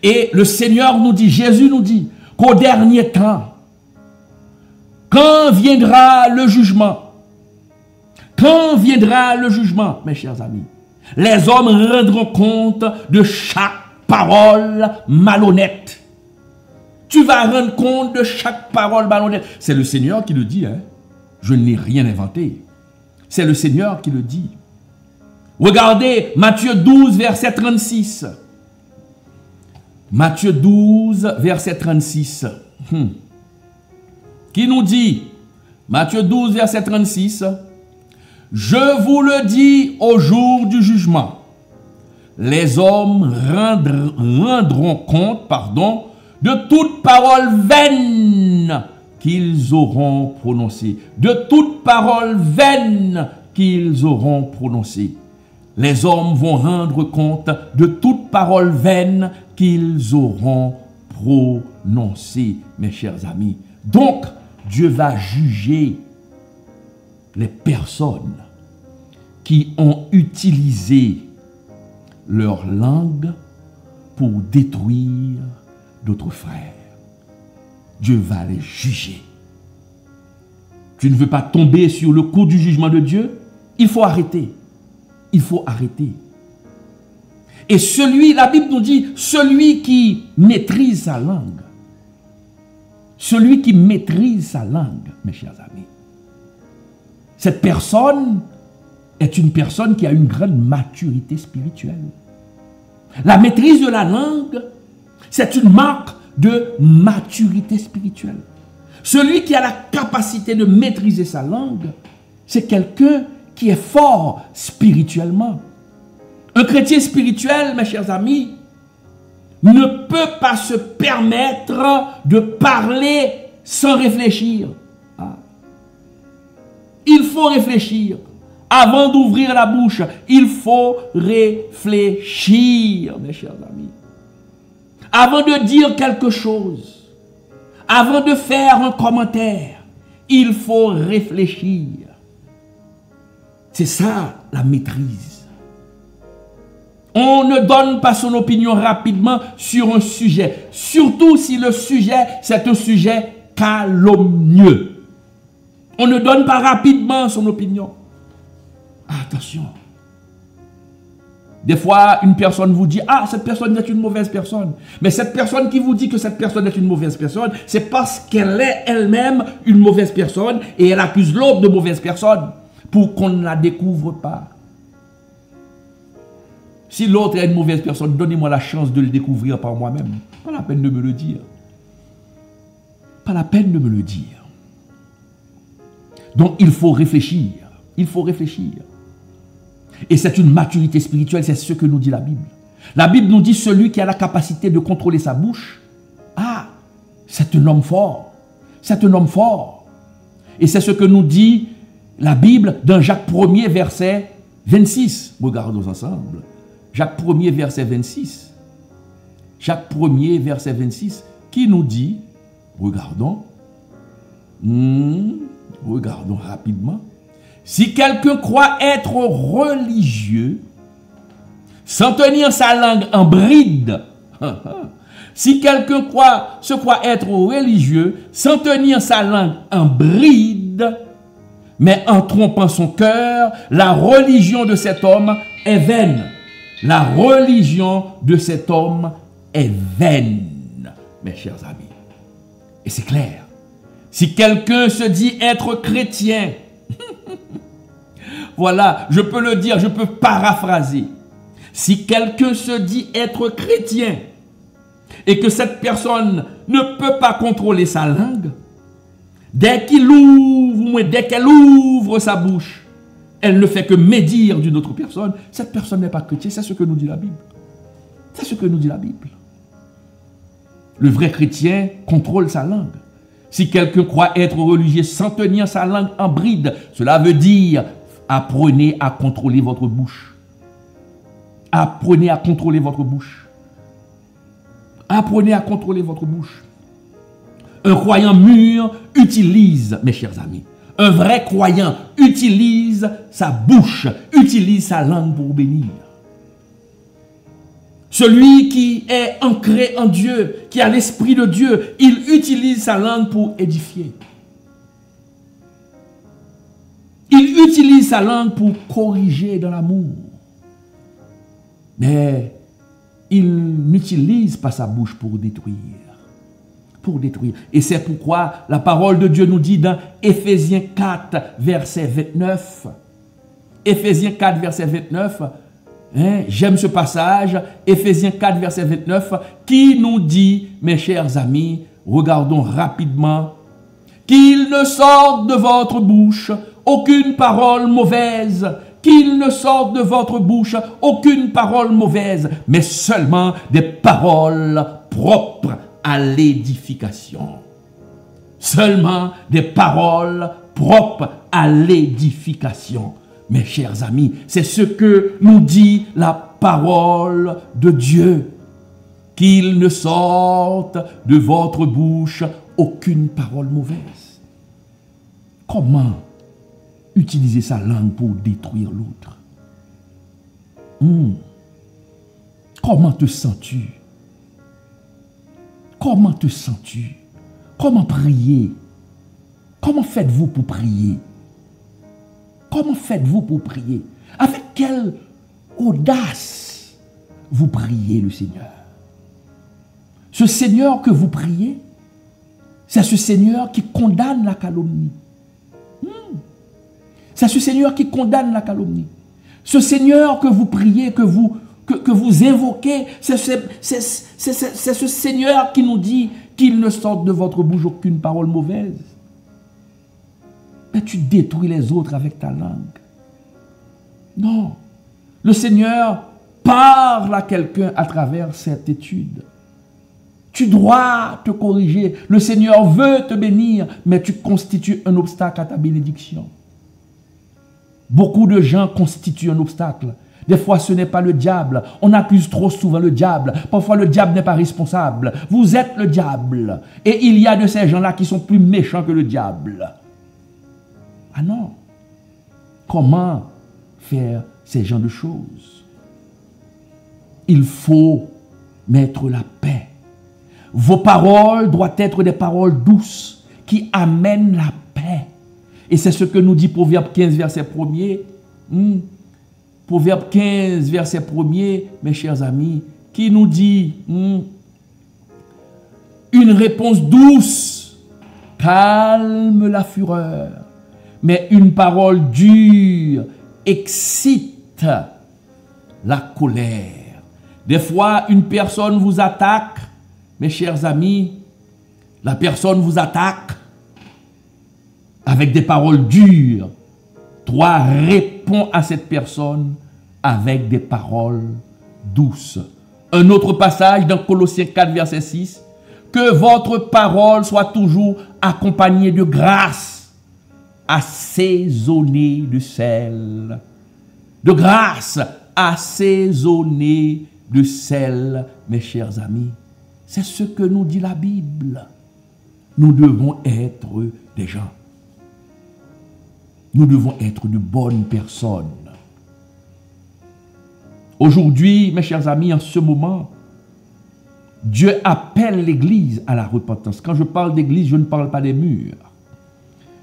Et le Seigneur nous dit, Jésus nous dit, qu'au dernier temps, quand viendra le jugement, mes chers amis, les hommes rendront compte de chaque parole malhonnête. Tu vas rendre compte de chaque parole malhonnête. C'est le Seigneur qui le dit, hein? Je n'ai rien inventé. C'est le Seigneur qui le dit. Regardez Matthieu 12, verset 36. Matthieu 12, verset 36. Qui nous dit, Matthieu 12, verset 36, « Je vous le dis au jour du jugement, les hommes rendront compte, de toute parole vaine qu'ils auront prononcée. De toute parole vaine qu'ils auront prononcée. » Les hommes vont rendre compte de toute parole vaine qu'ils auront prononcée, mes chers amis. Donc, Dieu va juger les personnes qui ont utilisé leur langue pour détruire d'autres frères. Dieu va les juger. Tu ne veux pas tomber sur le coup du jugement de Dieu? Il faut arrêter. Il faut arrêter. Et la Bible nous dit, celui qui maîtrise sa langue, mes chers amis, cette personne est une personne qui a une grande maturité spirituelle. La maîtrise de la langue, c'est une marque de maturité spirituelle. Celui qui a la capacité de maîtriser sa langue, c'est quelqu'un qui est fort spirituellement. Un chrétien spirituel, mes chers amis, ne peut pas se permettre de parler sans réfléchir. Il faut réfléchir. Avant d'ouvrir la bouche, il faut réfléchir, mes chers amis. Avant de dire quelque chose, avant de faire un commentaire, il faut réfléchir. C'est ça, la maîtrise. On ne donne pas son opinion rapidement sur un sujet, surtout si le sujet, c'est un sujet calomnieux. On ne donne pas rapidement son opinion. Attention. Des fois, une personne vous dit, ah, cette personne est une mauvaise personne. Mais cette personne qui vous dit que cette personne est une mauvaise personne, c'est parce qu'elle est elle-même une mauvaise personne et elle accuse l'autre de mauvaise personne pour qu'on ne la découvre pas. Si l'autre est une mauvaise personne, donnez-moi la chance de le découvrir par moi-même. Pas la peine de me le dire. Pas la peine de me le dire. Donc, il faut réfléchir. Il faut réfléchir. Et c'est une maturité spirituelle, c'est ce que nous dit la Bible. La Bible nous dit celui qui a la capacité de contrôler sa bouche. Ah, c'est un homme fort. C'est un homme fort. Et c'est ce que nous dit la Bible dans Jacques 1er, verset 26. Regardons ensemble. Jacques 1er, verset 26. Jacques 1er, verset 26, qui nous dit, regardons, regardons rapidement. Si quelqu'un croit être religieux, sans tenir sa langue en bride, si quelqu'un se croit être religieux, sans tenir sa langue en bride, mais en trompant son cœur, la religion de cet homme est vaine. La religion de cet homme est vaine, mes chers amis. Et c'est clair. Si quelqu'un se dit être chrétien, voilà, je peux le dire, je peux paraphraser. Si quelqu'un se dit être chrétien et que cette personne ne peut pas contrôler sa langue, dès qu'elle ouvre sa bouche, elle ne fait que médire d'une autre personne, cette personne n'est pas chrétienne, c'est ce que nous dit la Bible. C'est ce que nous dit la Bible. Le vrai chrétien contrôle sa langue. Si quelqu'un croit être religieux sans tenir sa langue en bride, cela veut dire apprenez à contrôler votre bouche. Apprenez à contrôler votre bouche. Apprenez à contrôler votre bouche. Un croyant mûr utilise, mes chers amis, un vrai croyant utilise sa bouche, utilise sa langue pour bénir. Celui qui est ancré en Dieu, qui a l'esprit de Dieu, il utilise sa langue pour édifier. Il utilise sa langue pour corriger dans l'amour. Mais il n'utilise pas sa bouche pour détruire. Pour détruire. Et c'est pourquoi la parole de Dieu nous dit dans Éphésiens 4, verset 29. Éphésiens 4, verset 29. J'aime ce passage, Éphésiens 4, verset 29, qui nous dit, mes chers amis, regardons rapidement, qu'il ne sorte de votre bouche aucune parole mauvaise, qu'il ne sorte de votre bouche aucune parole mauvaise, mais seulement des paroles propres à l'édification. Seulement des paroles propres à l'édification. Mes chers amis, c'est ce que nous dit la parole de Dieu. Qu'il ne sorte de votre bouche aucune parole mauvaise. Comment utiliser sa langue pour détruire l'autre? Comment te sens-tu? Comment te sens-tu? Comment prier? Comment faites-vous pour prier? Comment faites-vous pour prier? Avec quelle audace vous priez le Seigneur? Ce Seigneur que vous priez, c'est ce Seigneur qui condamne la calomnie. C'est ce Seigneur qui condamne la calomnie. Ce Seigneur que vous priez, que vous invoquez, c'est ce Seigneur qui nous dit qu'il ne sorte de votre bouche aucune parole mauvaise. Mais tu détruis les autres avec ta langue. Non. Le Seigneur parle à quelqu'un à travers cette étude. Tu dois te corriger. Le Seigneur veut te bénir, mais tu constitues un obstacle à ta bénédiction. Beaucoup de gens constituent un obstacle. Des fois, ce n'est pas le diable. On accuse trop souvent le diable. Parfois, le diable n'est pas responsable. Vous êtes le diable. Et il y a de ces gens-là qui sont plus méchants que le diable. Ah non. Comment faire ces genres de choses? Il faut mettre la paix. Vos paroles doivent être des paroles douces qui amènent la paix. Et c'est ce que nous dit Proverbe 15, verset 1er. Proverbe 15, verset 1er, mes chers amis, qui nous dit une réponse douce calme la fureur, mais une parole dure excite la colère. Des fois, une personne vous attaque, mes chers amis, la personne vous attaque avec des paroles dures. Toi, réponds à cette personne avec des paroles douces. Un autre passage dans Colossiens 4, verset 6. Que votre parole soit toujours accompagnée de grâce, assaisonnée de sel. De grâce, assaisonnée de sel, mes chers amis. C'est ce que nous dit la Bible. Nous devons être des gens. Nous devons être de bonnes personnes. Aujourd'hui, mes chers amis, en ce moment, Dieu appelle l'Église à la repentance. Quand je parle d'Église, je ne parle pas des murs.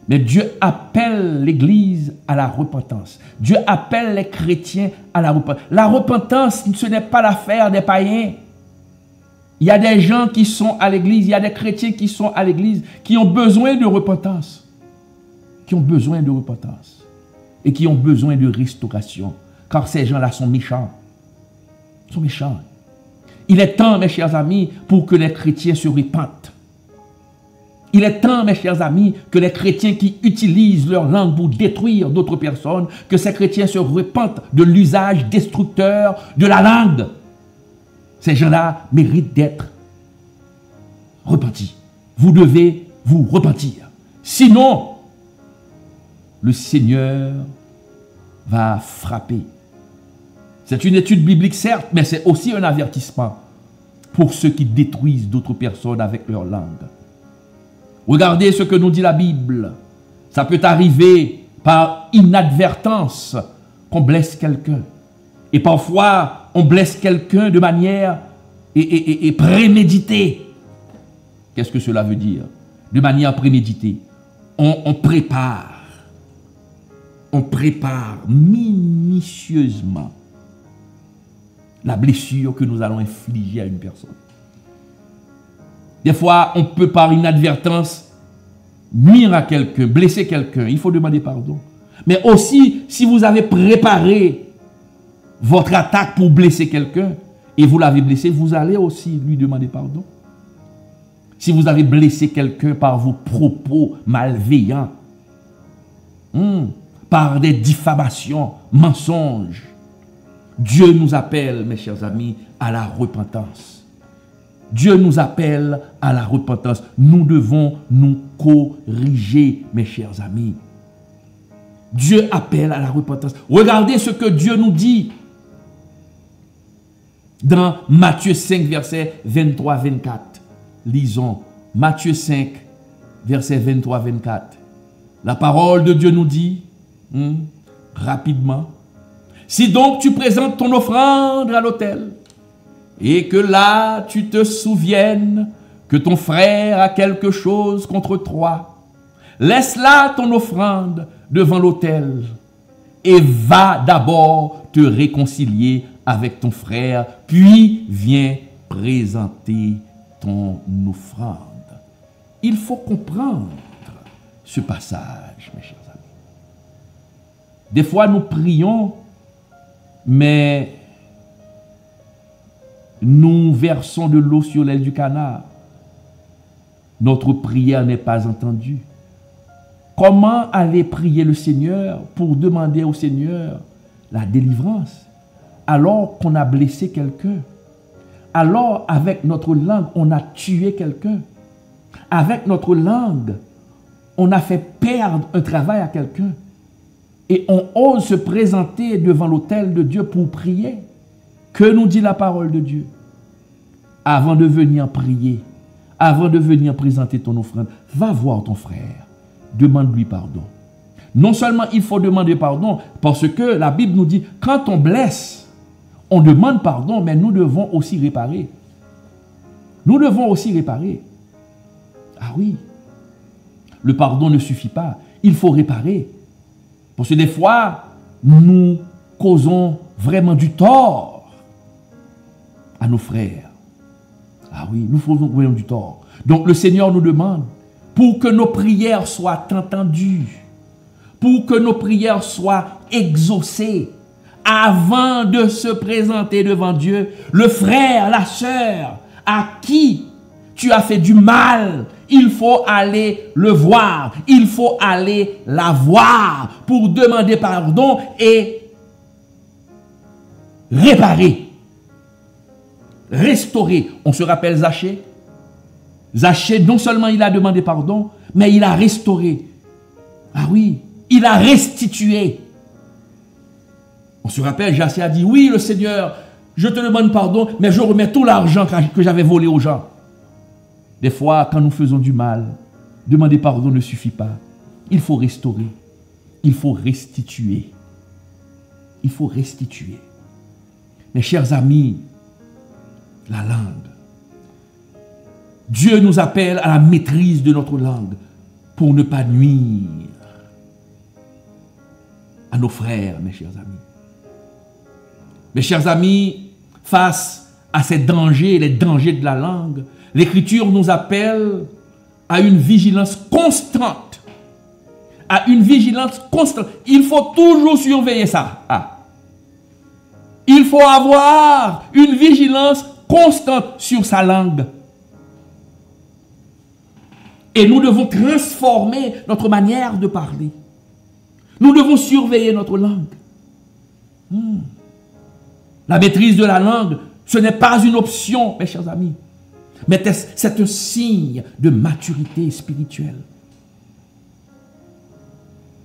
Mais Dieu appelle l'Église à la repentance. Dieu appelle les chrétiens à la repentance. La repentance, ce n'est pas l'affaire des païens. Il y a des gens qui sont à l'Église, il y a des chrétiens qui sont à l'Église, qui ont besoin de repentance. Qui ont besoin de repentance. Et qui ont besoin de restauration. Car ces gens-là sont méchants. Ils sont méchants. Il est temps, mes chers amis, pour que les chrétiens se repentent. Il est temps, mes chers amis, que les chrétiens qui utilisent leur langue pour détruire d'autres personnes, que ces chrétiens se repentent de l'usage destructeur de la langue. Ces gens-là méritent d'être repentis. Vous devez vous repentir. Sinon, le Seigneur va frapper. C'est une étude biblique, certes, mais c'est aussi un avertissement pour ceux qui détruisent d'autres personnes avec leur langue. Regardez ce que nous dit la Bible. Ça peut arriver par inadvertance qu'on blesse quelqu'un. Et parfois, on blesse quelqu'un de manière préméditée. Qu'est-ce que cela veut dire? De manière préméditée. On prépare minutieusement la blessure que nous allons infliger à une personne. Des fois, on peut par inadvertance nuire à quelqu'un, blesser quelqu'un. Il faut demander pardon. Mais aussi, si vous avez préparé votre attaque pour blesser quelqu'un et vous l'avez blessé, vous allez aussi lui demander pardon. Si vous avez blessé quelqu'un par vos propos malveillants, par des diffamations, mensonges, Dieu nous appelle, mes chers amis, à la repentance. Dieu nous appelle à la repentance. Nous devons nous corriger, mes chers amis. Dieu appelle à la repentance. Regardez ce que Dieu nous dit dans Matthieu 5, verset 23-24. Lisons Matthieu 5, verset 23-24. La parole de Dieu nous dit, rapidement, si donc tu présentes ton offrande à l'autel, et que là tu te souviennes que ton frère a quelque chose contre toi, laisse là ton offrande devant l'autel, et va d'abord te réconcilier avec ton frère, puis viens présenter ton offrande. Il faut comprendre ce passage, mes chers amis. Des fois, nous prions, mais nous versons de l'eau sur l'aile du canard. Notre prière n'est pas entendue. Comment aller prier le Seigneur pour demander au Seigneur la délivrance alors qu'on a blessé quelqu'un? Alors, avec notre langue, on a tué quelqu'un. Avec notre langue, on a fait perdre un travail à quelqu'un. Et on ose se présenter devant l'autel de Dieu pour prier. Que nous dit la parole de Dieu? Avant de venir prier, avant de venir présenter ton offrande, va voir ton frère. Demande-lui pardon. Non seulement il faut demander pardon, parce que la Bible nous dit, quand on blesse, on demande pardon, mais nous devons aussi réparer. Nous devons aussi réparer. Ah oui. Le pardon ne suffit pas. Il faut réparer. Parce que des fois, nous causons vraiment du tort à nos frères. Ah oui, nous faisons vraiment du tort. Donc le Seigneur nous demande, pour que nos prières soient entendues, pour que nos prières soient exaucées, avant de se présenter devant Dieu, le frère, la sœur, à qui tu as fait du mal, il faut aller le voir, il faut aller la voir pour demander pardon et réparer, restaurer. On se rappelle Zachée. Zachée, non seulement il a demandé pardon, mais il a restauré. Ah oui, il a restitué. On se rappelle, Zachée a dit, oui, le Seigneur, je te demande pardon, mais je remets tout l'argent que j'avais volé aux gens. Des fois, quand nous faisons du mal, demander pardon ne suffit pas. Il faut restaurer. Il faut restituer. Il faut restituer. Mes chers amis, la langue. Dieu nous appelle à la maîtrise de notre langue pour ne pas nuire à nos frères, mes chers amis. Mes chers amis, face à ces dangers, les dangers de la langue, l'Écriture nous appelle à une vigilance constante. À une vigilance constante. Il faut toujours surveiller ça. Il faut avoir une vigilance constante sur sa langue. Et nous devons transformer notre manière de parler. Nous devons surveiller notre langue. La maîtrise de la langue, ce n'est pas une option, mes chers amis. Mais c'est un signe de maturité spirituelle.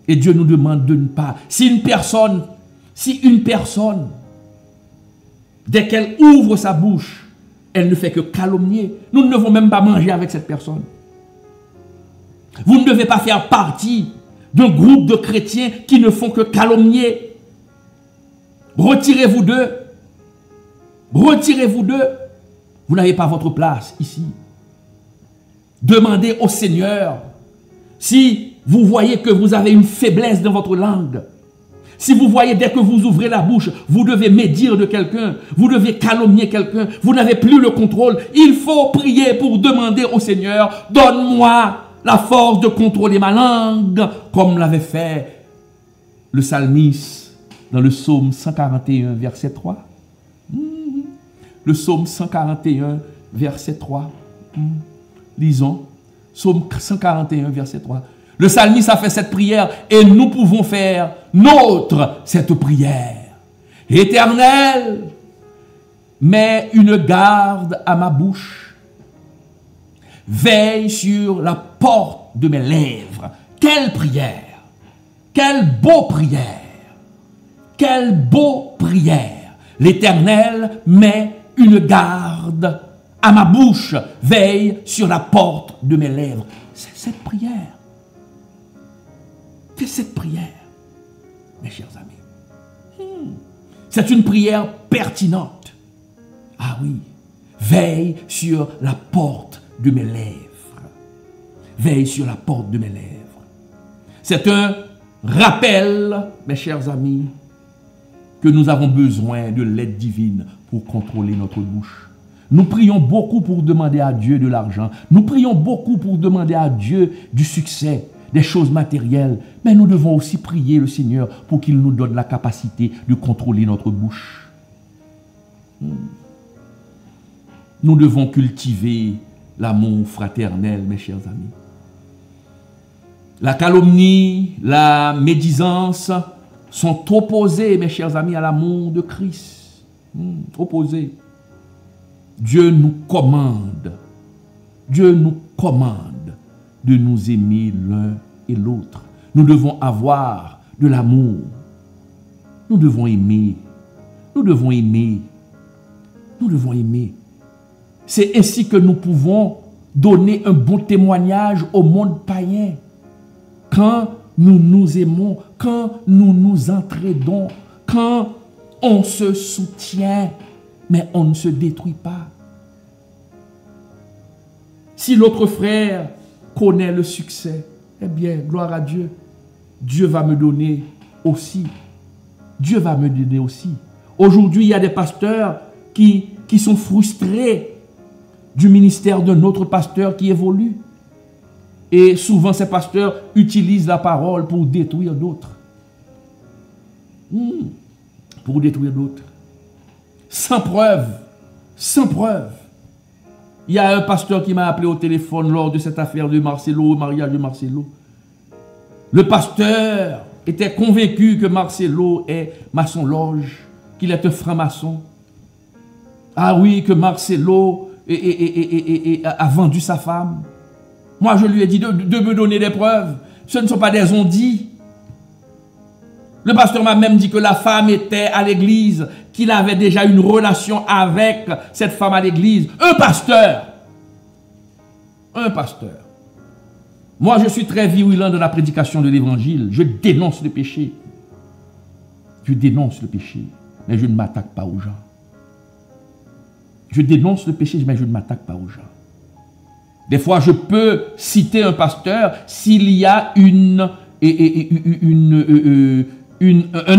Et Dieu nous demande de ne pas... Si une personne Dès qu'elle ouvre sa bouche, elle ne fait que calomnier. Nous ne devons même pas manger avec cette personne. Vous ne devez pas faire partie d'un groupe de chrétiens qui ne font que calomnier. Retirez-vous d'eux. Retirez-vous d'eux. Vous n'avez pas votre place ici. Demandez au Seigneur si vous voyez que vous avez une faiblesse dans votre langue. Si vous voyez dès que vous ouvrez la bouche, vous devez médire de quelqu'un, vous devez calomnier quelqu'un, vous n'avez plus le contrôle. Il faut prier pour demander au Seigneur, donne-moi la force de contrôler ma langue, comme l'avait fait le psalmiste dans le psaume 141, verset 3. Le psaume 141, verset 3. Lisons. Psaume 141, verset 3. Le psalmiste a fait cette prière et nous pouvons faire nôtre cette prière. Éternel, mets une garde à ma bouche. Veille sur la porte de mes lèvres. Quelle prière! Quelle beau prière! Quelle beau prière! L'Éternel met une garde à ma bouche. Veille sur la porte de mes lèvres. C'est cette prière. C'est cette prière, mes chers amis. C'est une prière pertinente. Ah oui. Veille sur la porte de mes lèvres. Veille sur la porte de mes lèvres. C'est un rappel, mes chers amis, que nous avons besoin de l'aide divine pour contrôler notre bouche. Nous prions beaucoup pour demander à Dieu de l'argent. Nous prions beaucoup pour demander à Dieu du succès, des choses matérielles. Mais nous devons aussi prier le Seigneur pour qu'il nous donne la capacité de contrôler notre bouche. Nous devons cultiver l'amour fraternel, mes chers amis. La calomnie, la médisance sont opposés, mes chers amis, à l'amour de Christ. Opposés. Dieu nous commande de nous aimer l'un et l'autre. Nous devons avoir de l'amour. Nous devons aimer. Nous devons aimer. Nous devons aimer. C'est ainsi que nous pouvons donner un bon témoignage au monde païen. Quand nous nous aimons, quand nous nous entraidons, quand on se soutient, mais on ne se détruit pas. Si l'autre frère connaît le succès, eh bien, gloire à Dieu. Dieu va me donner aussi. Dieu va me donner aussi. Aujourd'hui, il y a des pasteurs qui sont frustrés du ministère d'un autre pasteur qui évolue. Et souvent, ces pasteurs utilisent la parole pour détruire d'autres. Pour détruire d'autres. Sans preuve. Sans preuve. Il y a un pasteur qui m'a appelé au téléphone lors de cette affaire de Marcelo, au mariage de Marcelo. Le pasteur était convaincu que Marcelo est maçon-loge, qu'il est un franc-maçon. Ah oui, que Marcelo a vendu sa femme. Moi, je lui ai dit de me donner des preuves. Ce ne sont pas des on-dit. Le pasteur m'a même dit que la femme était à l'église, qu'il avait déjà une relation avec cette femme à l'église. Un pasteur. Un pasteur. Moi, je suis très virulent dans la prédication de l'évangile. Je dénonce le péché. Je dénonce le péché, mais je ne m'attaque pas aux gens. Je dénonce le péché, mais je ne m'attaque pas aux gens. Des fois, je peux citer un pasteur s'il y a un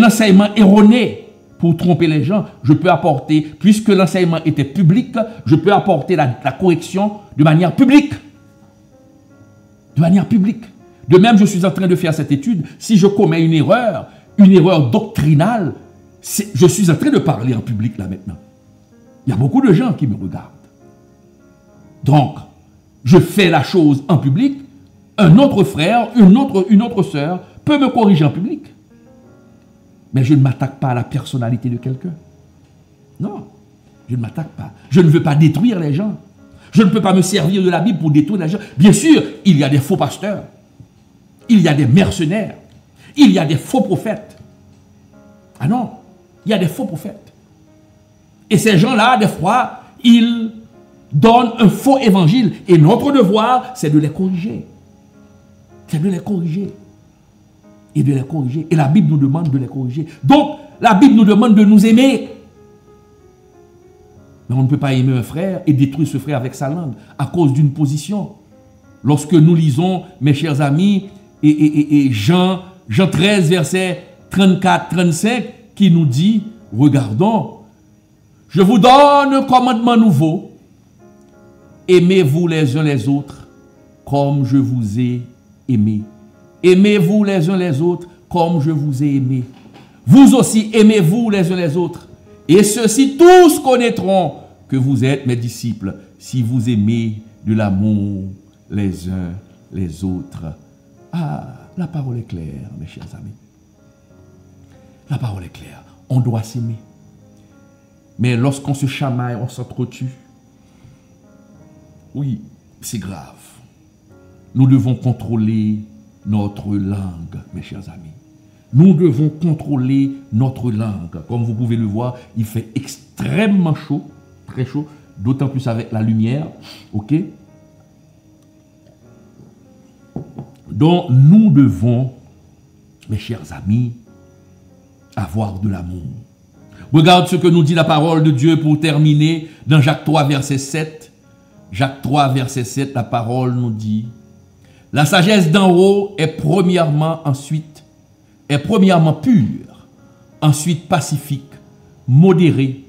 enseignement erroné pour tromper les gens. Je peux apporter, puisque l'enseignement était public, je peux apporter la correction de manière publique. De manière publique. De même, je suis en train de faire cette étude. Si je commets une erreur doctrinale, je suis en train de parler en public là maintenant. Il y a beaucoup de gens qui me regardent. Donc, je fais la chose en public, un autre frère, une autre sœur peut me corriger en public. Mais je ne m'attaque pas à la personnalité de quelqu'un. Non, je ne m'attaque pas. Je ne veux pas détruire les gens. Je ne peux pas me servir de la Bible pour détruire les gens. Bien sûr, il y a des faux pasteurs. Il y a des mercenaires. Il y a des faux prophètes. Ah non, il y a des faux prophètes. Et ces gens-là, des fois, ils donnent un faux évangile. Et notre devoir, c'est de les corriger. C'est de les corriger. Et de les corriger. Et la Bible nous demande de les corriger. Donc, la Bible nous demande de nous aimer. Mais on ne peut pas aimer un frère et détruire ce frère avec sa langue à cause d'une position. Lorsque nous lisons, mes chers amis, et Jean 13, verset 34-35, qui nous dit, regardons, je vous donne un commandement nouveau, aimez-vous les uns les autres comme je vous ai aimé. Aimez-vous les uns les autres comme je vous ai aimé. Vous aussi aimez-vous les uns les autres. Et ceux-ci tous connaîtront que vous êtes mes disciples si vous aimez de l'amour les uns les autres. Ah, la parole est claire, mes chers amis. La parole est claire. On doit s'aimer. Mais lorsqu'on se chamaille, on s'entretue. Oui, c'est grave. Nous devons contrôler notre langue, mes chers amis. Nous devons contrôler notre langue. Comme vous pouvez le voir, il fait extrêmement chaud, très chaud, d'autant plus avec la lumière. Ok? Donc, nous devons, mes chers amis, avoir de l'amour. Regarde ce que nous dit la parole de Dieu pour terminer dans Jacques 3, verset 7. Jacques 3, verset 7, la parole nous dit: la sagesse d'en haut est premièrement pure, ensuite pacifique, modérée,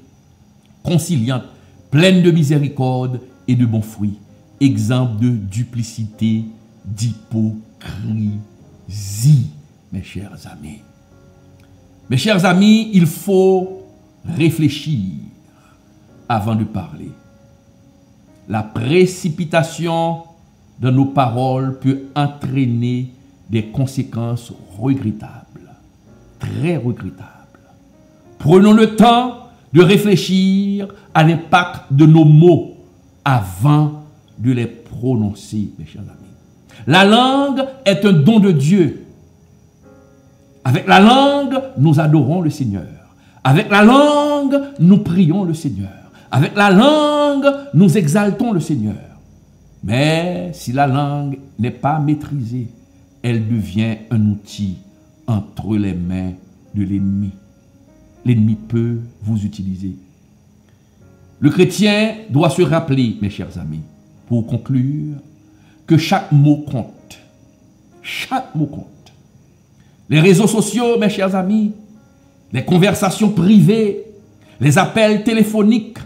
conciliante, pleine de miséricorde et de bons fruits, exempte de duplicité, d'hypocrisie, mes chers amis. Mes chers amis, il faut réfléchir avant de parler. La précipitation de nos paroles peut entraîner des conséquences regrettables, très regrettables. Prenons le temps de réfléchir à l'impact de nos mots avant de les prononcer, mes chers amis. La langue est un don de Dieu. Avec la langue, nous adorons le Seigneur. Avec la langue, nous prions le Seigneur. Avec la langue, nous exaltons le Seigneur. Mais si la langue n'est pas maîtrisée, elle devient un outil entre les mains de l'ennemi. L'ennemi peut vous utiliser. Le chrétien doit se rappeler, mes chers amis, pour conclure, que chaque mot compte. Chaque mot compte. Les réseaux sociaux, mes chers amis, les conversations privées, les appels téléphoniques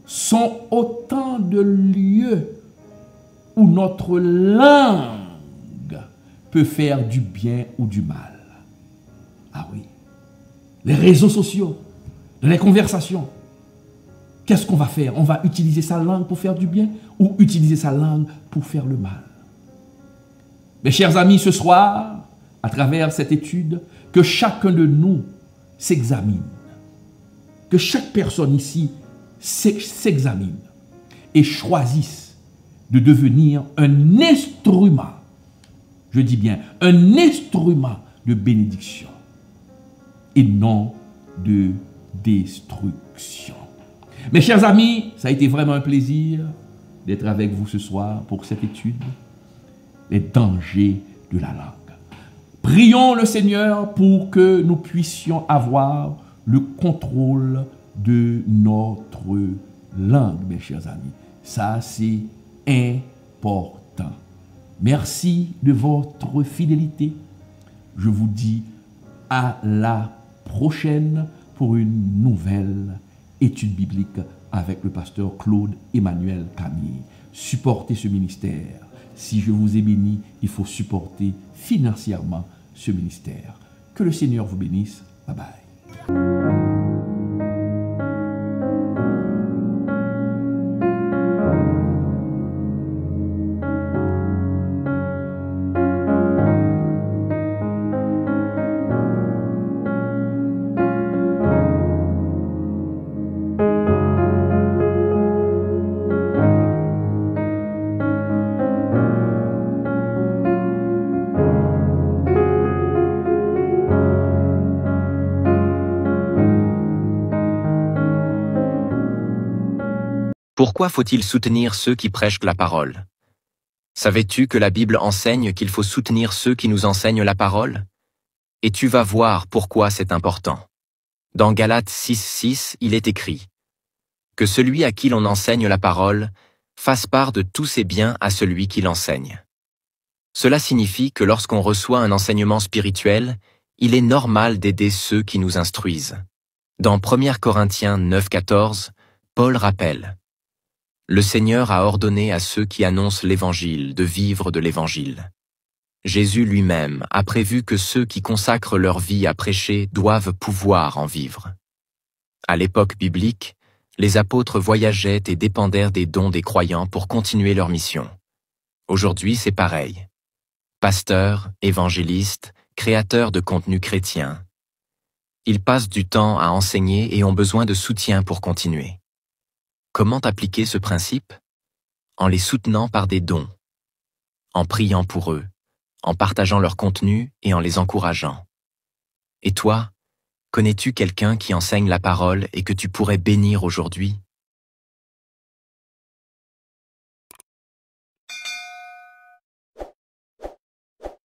sont autant de lieux où notre langue peut faire du bien ou du mal. Ah oui. Les réseaux sociaux, les conversations. Qu'est-ce qu'on va faire? On va utiliser sa langue pour faire du bien ou utiliser sa langue pour faire le mal? Mes chers amis, ce soir, à travers cette étude, que chacun de nous s'examine. Que chaque personne ici s'examine et choisisse de devenir un instrument, je dis bien, un instrument de bénédiction et non de destruction. Mes chers amis, ça a été vraiment un plaisir d'être avec vous ce soir pour cette étude, les dangers de la langue. Prions le Seigneur pour que nous puissions avoir le contrôle de notre langue, mes chers amis. Ça, c'est important. Merci de votre fidélité. Je vous dis à la prochaine pour une nouvelle étude biblique avec le pasteur Claude Emmanuel Camille. Supportez ce ministère. Si je vous ai béni, il faut supporter financièrement ce ministère. Que le Seigneur vous bénisse. Bye bye. Pourquoi faut-il soutenir ceux qui prêchent la parole? Savais-tu que la Bible enseigne qu'il faut soutenir ceux qui nous enseignent la parole? Et tu vas voir pourquoi c'est important. Dans Galates 6:6, il est écrit « Que celui à qui l'on enseigne la parole fasse part de tous ses biens à celui qui l'enseigne. » Cela signifie que lorsqu'on reçoit un enseignement spirituel, il est normal d'aider ceux qui nous instruisent. Dans 1 Corinthiens 9:14, Paul rappelle « Le Seigneur a ordonné à ceux qui annoncent l'Évangile de vivre de l'Évangile. Jésus lui-même a prévu que ceux qui consacrent leur vie à prêcher doivent pouvoir en vivre. » À l'époque biblique, les apôtres voyageaient et dépendèrent des dons des croyants pour continuer leur mission. Aujourd'hui, c'est pareil. Pasteurs, évangélistes, créateurs de contenu chrétien. Ils passent du temps à enseigner et ont besoin de soutien pour continuer. Comment appliquer ce principe? En les soutenant par des dons, en priant pour eux, en partageant leur contenu et en les encourageant. Et toi, connais-tu quelqu'un qui enseigne la parole et que tu pourrais bénir aujourd'hui?